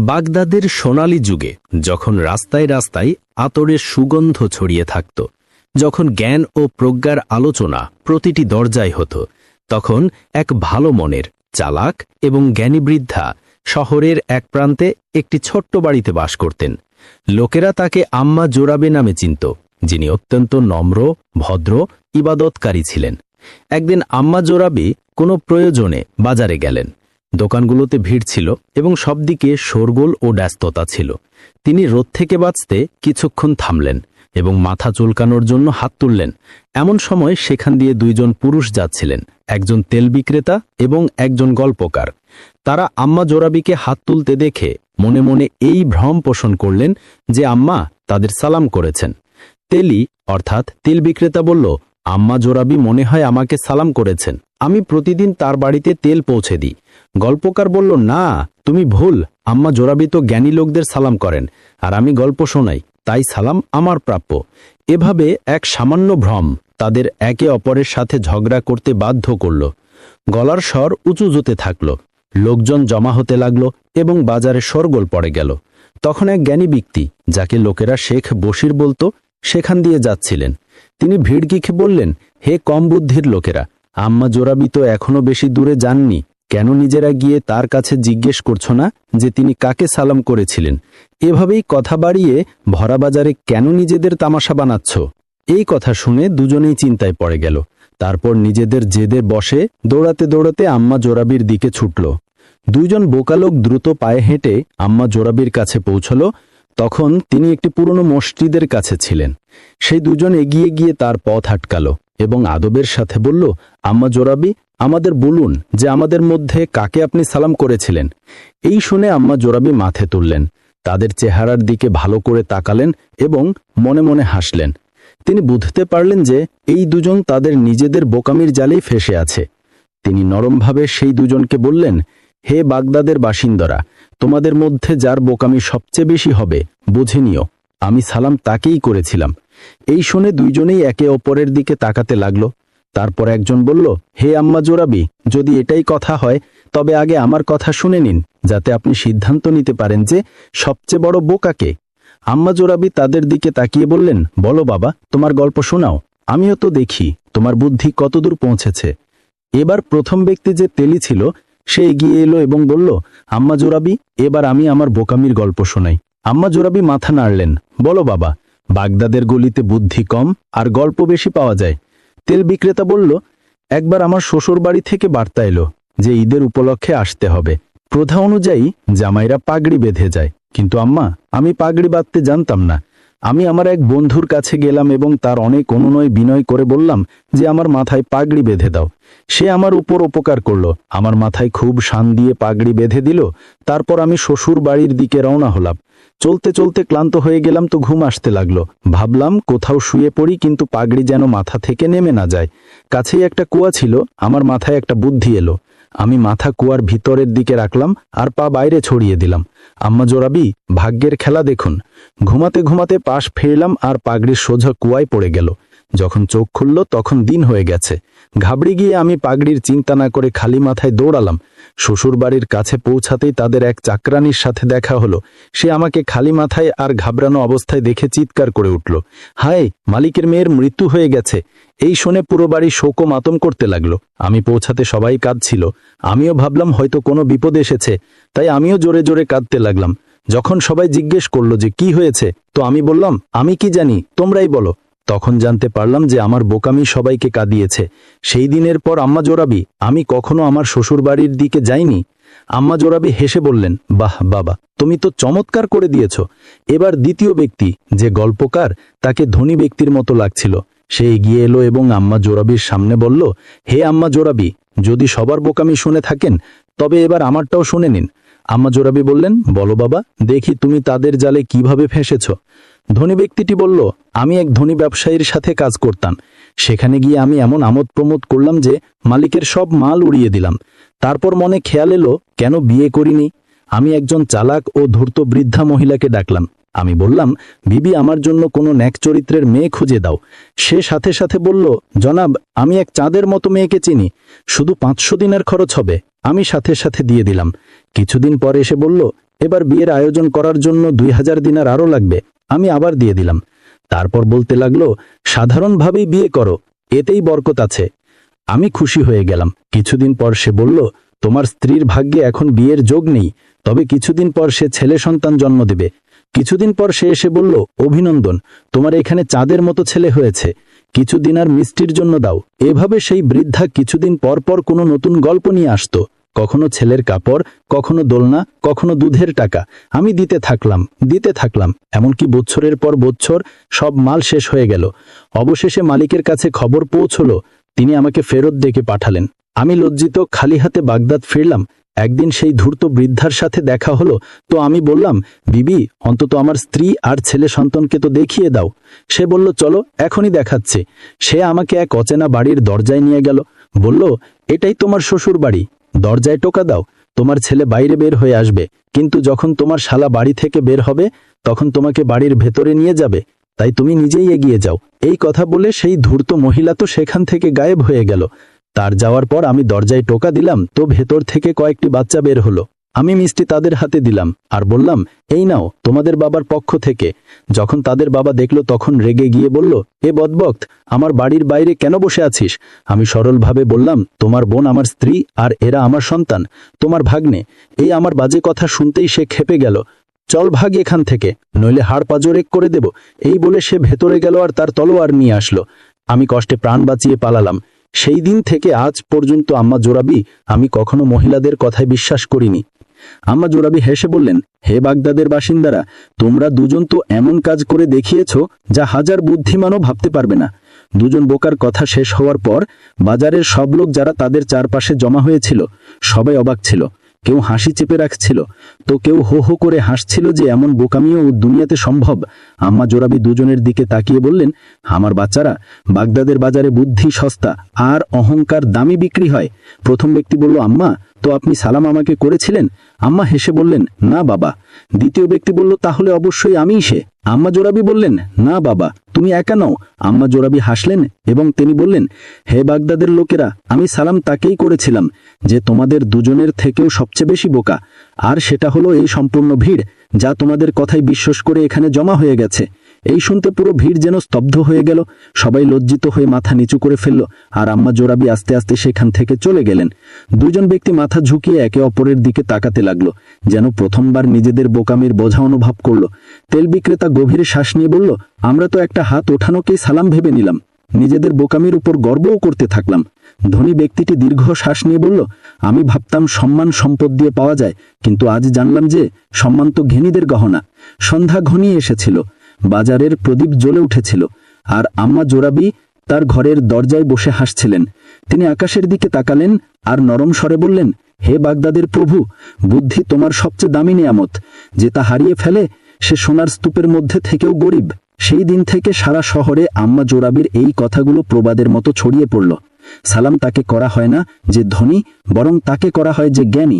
বাগদাদের সোনালী যুগে যখন রাস্তায় রাস্তায় আতরের সুগন্ধ ছড়িয়ে থাকত, যখন জ্ঞান ও প্রজ্ঞার আলোচনা প্রতিটি দরজায় হতো, তখন এক ভালো মনের, চালাক এবং জ্ঞানী বৃদ্ধা শহরের এক প্রান্তে একটি ছোট্ট বাড়িতে বাস করতেন। লোকেরা তাকে আম্মা জোরাবে নামে চিনত, যিনি অত্যন্ত নম্র, ভদ্র, ইবাদতকারী ছিলেন। একদিন আম্মা জোরাবি কোনো প্রয়োজনে বাজারে গেলেন। দোকানগুলোতে ভিড় ছিল এবং সবদিকে শোরগোল ও ব্যস্ততা ছিল। তিনি রোদ থেকে বাঁচতে কিছুক্ষণ থামলেন এবং মাথা চুলকানোর জন্য হাত তুললেন। এমন সময় সেখান দিয়ে দুইজন পুরুষ যাচ্ছিলেন, একজন তেল বিক্রেতা এবং একজন গল্পকার। তারা আম্মা জোরাবিকে হাত তুলতে দেখে মনে মনে এই ভ্রম পোষণ করলেন যে আম্মা তাদের সালাম করেছেন। তেলি অর্থাৎ তেল বিক্রেতা বলল, আম্মা জোরাবি মনে হয় আমাকে সালাম করেছেন, আমি প্রতিদিন তার বাড়িতে তেল পৌঁছে দিই। গল্পকার বলল, না, তুমি ভুল, আম্মা জোরাবি তো জ্ঞানী লোকদের সালাম করেন, আর আমি গল্প শোনাই, তাই সালাম আমার প্রাপ্য। এভাবে এক সামান্য ভ্রম তাদের একে অপরের সাথে ঝগড়া করতে বাধ্য করল। গলার স্বর উঁচু যেতে থাকল, লোকজন জমা হতে লাগল এবং বাজারে শোরগোল পড়ে গেল। তখন এক জ্ঞানী ব্যক্তি, যাকে লোকেরা শেখ বশির বলতো, সেখান দিয়ে যাচ্ছিলেন। তিনি ভিড় দেখে বললেন, হে কম বুদ্ধির লোকেরা, আম্মা জোরাবি তো এখনো বেশি দূরে যাননি, কেন নিজেরা গিয়ে তার কাছে জিজ্ঞেস করছো না যে তিনি কাকে সালাম করেছিলেন? এভাবেই কথা বাড়িয়ে ভরা বাজারে কেন নিজেদের তামাশা বানাচ্ছ? এই কথা শুনে দুজনেই চিন্তায় পড়ে গেল। তারপর নিজেদের জেদের বসে দৌড়াতে দৌড়াতে আম্মা জোরাবির দিকে ছুটল। দুইজন বোকালোক দ্রুত পায়ে হেঁটে আম্মা জোরাবির কাছে পৌঁছল। তখন তিনি একটি পুরনো মসজিদের কাছে ছিলেন। সেই দুজন এগিয়ে গিয়ে তার পথ আটকাল এবং আদবের সাথে বলল, আম্মা জোরাবি, আমাদের বলুন যে আমাদের মধ্যে কাকে আপনি সালাম করেছিলেন। এই শুনে আম্মা জোরাবি মাথে তুললেন, তাদের চেহারার দিকে ভালো করে তাকালেন এবং মনে মনে হাসলেন। তিনি বুঝতে পারলেন যে এই দুজন তাদের নিজেদের বোকামির জালেই ফেসে আছে। তিনি নরমভাবে সেই দুজনকে বললেন, হে বাগদাদের বাসিন্দারা, তোমাদের মধ্যে যার বোকামি সবচেয়ে বেশি হবে বুঝে নিও, আমি সালাম তাকেই করেছিলাম। এই শুনে দুইজনেই একে অপরের দিকে তাকাতে লাগল। তারপর একজন বলল, হে আম্মা জোরাবি, যদি এটাই কথা হয় তবে আগে আমার কথা শুনে নিন, যাতে আপনি সিদ্ধান্ত নিতে পারেন যে সবচেয়ে বড় বোকাকে। আম্মা জোরাবি তাদের দিকে তাকিয়ে বললেন, বলো বাবা, তোমার গল্প শোনাও, আমিও তো দেখি তোমার বুদ্ধি কতদূর পৌঁছেছে। এবার প্রথম ব্যক্তি যে তেলি ছিল সে এগিয়ে এলো এবং বলল, আম্মা জোরাবি, এবার আমি আমার বোকামির গল্প শোনাই। আম্মা জোরাবি মাথা নাড়লেন, বলো বাবা, বাগদাদের গলিতে বুদ্ধি কম আর গল্প বেশি পাওয়া যায়। তেল বিক্রেতা বলল, একবার আমার শ্বশুর বাড়ি থেকে বার্তা এলো যে ঈদের উপলক্ষে আসতে হবে। প্রথা অনুযায়ী জামাইরা পাগড়ি বেঁধে যায়, কিন্তু আম্মা, আমি পাগড়ি বাঁধতে জানতাম না। আমি আমার এক বন্ধুর কাছে গেলাম এবং তার অনেক অনুনয় বিনয় করে বললাম যে আমার মাথায় পাগড়ি বেঁধে দাও। সে আমার উপর উপকার করলো, আমার মাথায় খুব শান দিয়ে পাগড়ি বেঁধে দিল। তারপর আমি শ্বশুর বাড়ির দিকে রওনা হলাম। চলতে চলতে ক্লান্ত হয়ে গেলাম তো ঘুম আসতে লাগলো। ভাবলাম কোথাও শুয়ে পড়ি, কিন্তু পাগড়ি যেন মাথা থেকে নেমে না যায়। কাছেই একটা কুয়া ছিল, আমার মাথায় একটা বুদ্ধি এলো। আমি মাথা কুয়ার ভিতরের দিকে রাখলাম আর পা বাইরে ছড়িয়ে দিলাম। আম্মা জোরাবি, ভাগ্যের খেলা দেখুন। ঘুমাতে ঘুমাতে পাশ ফিরলাম আর পাগড়ির সোজা কুয়ায় পড়ে গেল। যখন চোখ খুলল তখন দিন হয়ে গেছে। ঘাবড়ে গিয়ে আমি পাগড়ির চিন্তা না করে খালি মাথায় দৌড়ালাম। শ্বশুর বাড়ির কাছে পৌঁছাতেই তাদের এক চাকরানির সাথে দেখা হলো। সে আমাকে খালি মাথায় আর ঘাবড়ানো অবস্থায় দেখে চিৎকার করে উঠল, হায়, মালিকের মেয়ের মৃত্যু হয়ে গেছে। এই শুনে পুরো বাড়ি শোক ও মাতম করতে লাগলো। আমি পৌঁছাতে সবাই কাঁদছিল। আমিও ভাবলাম হয়তো কোনো বিপদ এসেছে, তাই আমিও জোরে জোরে কাঁদতে লাগলাম। যখন সবাই জিজ্ঞেস করলো যে কি হয়েছে, তো আমি বললাম, আমি কি জানি, তোমরাই বলো। তখন জানতে পারলাম যে আমার বোকামি সবাইকে কাঁদিয়েছে। সেই দিনের পর আম্মা জোরাবি, আমি কখনো আমার শ্বশুর বাড়ির দিকে যাইনি। আম্মা জোরাবি হেসে বললেন, বাহ বাবা, তুমি তো চমৎকার করে দিয়েছ। এবার দ্বিতীয় ব্যক্তি, যে গল্পকার, তাকে ধনী ব্যক্তির মতো লাগছিল। সে এগিয়ে এলো এবং আম্মা জোরাবির সামনে বলল, হে আম্মা জোরাবি, যদি সবার বোকামি শুনে থাকেন তবে এবার আমারটাও শুনে নিন। আম্মা জোরাবি বললেন, বলো বাবা, দেখি তুমি তাদের জালে কিভাবে ফেঁসেছ। ধনী ব্যক্তিটি বলল, আমি এক ধনী ব্যবসায়ীর সাথে কাজ করতাম। সেখানে গিয়ে আমি এমন আমোদ প্রমোদ করলাম যে মালিকের সব মাল উড়িয়ে দিলাম। তারপর মনে খেয়াল এলো কেন বিয়ে করিনি। আমি একজন চালাক ও ধূর্ত বৃদ্ধা মহিলাকে ডাকলাম। আমি বললাম, বিবি আমার জন্য কোনো ন্যাক চরিত্রের মেয়ে খুঁজে দাও। সে সাথে সাথে বলল, জনাব, আমি এক চাঁদের মতো মেয়েকে চিনি, শুধু 500 দিনের খরচ হবে। আমি সাথে সাথে দিয়ে দিলাম। কিছুদিন পরে এসে বলল, এবার বিয়ের আয়োজন করার জন্য 2000 দিনার আরও লাগবে। আমি আবার দিয়ে দিলাম। তারপর বলতে লাগলো, সাধারণভাবেই বিয়ে করো, এতেই বরকত আছে। আমি খুশি হয়ে গেলাম। কিছুদিন পর সে বলল, তোমার স্ত্রীর ভাগ্যে এখন বিয়ের যোগ নেই, তবে কিছুদিন পর সে ছেলে সন্তান জন্ম দেবে। কিছুদিন পর সে এসে বলল, অভিনন্দন, তোমার এখানে চাঁদের মতো ছেলে হয়েছে, কিছুদিন আর মিষ্টির জন্য দাও। এভাবে সেই বৃদ্ধা কিছুদিন পর পর কোনো নতুন গল্প নিয়ে আসতো। কখনো ছেলের কাপড়, কখনো দোলনা, কখনো দুধের টাকা। আমি দিতে থাকলাম, এমনকি বছরের পর বছর সব মাল শেষ হয়ে গেল। অবশেষে মালিকের কাছে খবর পৌঁছলো, তিনি আমাকে ফেরত ডেকে পাঠালেন। আমি লজ্জিত খালি হাতে বাগদাদ ফিরলাম। একদিন সেই ধূর্ত বৃদ্ধার সাথে দেখা হলো, তো আমি বললাম, বিবি, অন্তত আমার স্ত্রী আর ছেলে সন্তানকে তো দেখিয়ে দাও। সে বলল, চলো, এখনই দেখাচ্ছে। সে আমাকে এক অচেনা বাড়ির দরজায় নিয়ে গেল। বলল, এটাই তোমার শ্বশুর বাড়ি, দরজায় টোকা দাও, তোমার ছেলে বাইরে বের হয়ে আসবে, কিন্তু যখন তোমার শালা বাড়ি থেকে বের হবে তখন তোমাকে বাড়ির ভেতরে নিয়ে যাবে, তাই তুমি নিজেই এগিয়ে যাও। এই কথা বলে সেই ধূর্ত মহিলা তো সেখান থেকে গায়েব হয়ে গেল। তার যাওয়ার পর আমি দরজায় টোকা দিলাম, তো ভেতর থেকে কয়েকটি বাচ্চা বের হলো। আমি মিষ্টি তাদের হাতে দিলাম আর বললাম, এই নাও তোমাদের বাবার পক্ষ থেকে। যখন তাদের বাবা দেখল তখন রেগে গিয়ে বলল, এ বদবক্ত, আমার বাড়ির বাইরে কেন বসে আছিস? আমি সরলভাবে বললাম, তোমার বোন আমার স্ত্রী আর এরা আমার সন্তান, তোমার ভাগ্নে। এই আমার বাজে কথা শুনতেই সে ক্ষেপে গেল। চল ভাগ এখান থেকে, নইলে হাড় পাজর এক করে দেব। এই বলে সে ভেতরে গেল আর তার তলোয়ার নিয়ে আসলো। আমি কষ্টে প্রাণ বাঁচিয়ে পালালাম। সেই দিন থেকে আজ পর্যন্ত আম্মা জোরাবি, আমি কখনো মহিলাদের কথায় বিশ্বাস করিনি। আম্মা জোরাবি হেসে বললেন, হে বাগদাদের বাসিন্দারা, তোমরা দুজন তো এমন কাজ করে দেখিয়েছ যা হাজার বুদ্ধিমানও ভাবতে পারবে না। দুজন বোকার কথা শেষ হওয়ার পর বাজারের সব লোক যারা তাদের চারপাশে জমা হয়েছিল সবাই অবাক ছিল। কেউ হাসি চেপে রাখছিল, তো কেউ হো হো করে হাসছিল যে এমন বোকামিও দুনিয়াতে সম্ভব। আম্মা জোরাবি দুজনের দিকে তাকিয়ে বললেন, আমার বাচ্চারা, বাগদাদের বাজারে বুদ্ধি সস্তা আর অহংকার দামি বিক্রি হয়। প্রথম ব্যক্তি বলল, আম্মা, তো আপনি সালাম আমাকে করেছিলেন? আম্মা হেসে বললেন, না বাবা। দ্বিতীয় ব্যক্তি বলল, তাহলে অবশ্যই আমিই সে। আম্মা জোরাবি বললেন, না বাবা, তুমি একা নও। আম্মা জোরাবি হাসলেন এবং তিনি বললেন, হে বাগদাদের লোকেরা, আমি সালাম তাকেই করেছিলাম যে তোমাদের দুজনের থেকেও সবচেয়ে বেশি বোকা, আর সেটা হলো এই সম্পূর্ণ ভিড় যা তোমাদের কথাই বিশ্বাস করে এখানে জমা হয়ে গেছে। এই শুনতে পুরো ভিড় যেন স্তব্ধ হয়ে গেল। সবাই লজ্জিত হয়ে মাথা নিচু করে ফেলল, আর আম্মা জোরাবি আস্তে আস্তে সেখান থেকে চলে গেলেন। দুজন ব্যক্তি মাথা ঝুঁকিয়ে একে অপরের দিকে তাকাতে লাগলো, যেন প্রথমবার নিজেদের বোকামির বোঝা অনুভব করলো। তেল বিক্রেতা গভীর শ্বাস নিয়ে বলল, আমরা তো একটা হাত ওঠানোকেই সালাম ভেবে নিলাম, নিজেদের বোকামির উপর গর্বও করতে থাকলাম। ধনী ব্যক্তিটি দীর্ঘ শ্বাস নিয়ে বলল, আমি ভাবতাম সম্মান সম্পদ দিয়ে পাওয়া যায়, কিন্তু আজ জানলাম যে সম্মান তো ঘেনীদের গহনা। সন্ধ্যা ঘনিয়ে এসেছিল, বাজারের প্রদীপ জ্বলে উঠেছিল, আর আম্মা জোরাবি তার ঘরের দরজায় বসে হাসছিলেন। তিনি আকাশের দিকে তাকালেন আর নরম স্বরে বললেন, হে বাগদাদের প্রভু, বুদ্ধি তোমার সবচেয়ে দামি নিয়ামত। যে তা হারিয়ে ফেলে সে সোনার স্তূপের মধ্যে থেকেও গরিব। সেই দিন থেকে সারা শহরে আম্মা জোরাবির এই কথাগুলো প্রবাদের মতো ছড়িয়ে পড়ল। সালাম তাকে করা হয় না যে ধনী, বরং তাকে করা হয় যে জ্ঞানী।